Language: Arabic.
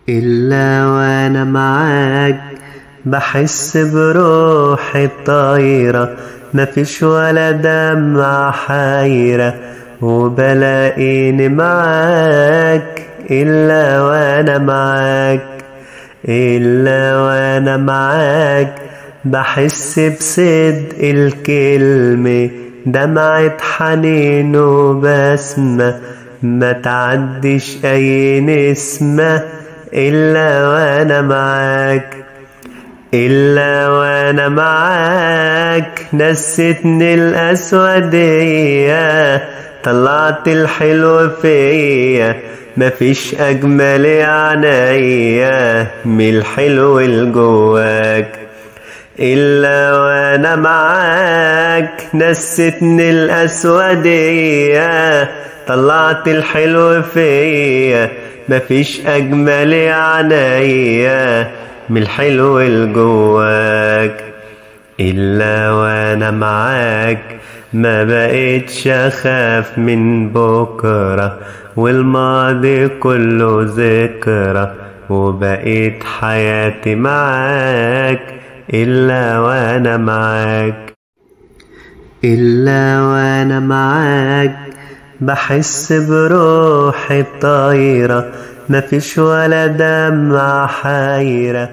إلا وأنا معاك بحس بروحي الطايرة، مفيش ولا دمعة حايرة وبلاقيني معاك. إلا وأنا معاك، إلا وأنا معاك بحس بصدق الكلمة، دمعة حنين وبسمة ما تعديش أي نسمة. إلا وأنا معاك، إلا وأنا معاك نستني الأسودية، طلعت الحلو فيا مفيش أجمل عينيا من الحلو الجواك. إلا وأنا معاك نستني الأسودية، طلعت الحلو فيا مفيش أجمل عينيا من الحلو الجواك. إلا وأنا معاك ما بقيتش أخاف من بكرة، والماضي كله ذكرى وبقيت حياتي معاك. إلا وأنا معاك، إلا وأنا معاك بحس بروحي الطايرة، مفيش ولا دمعة حايرة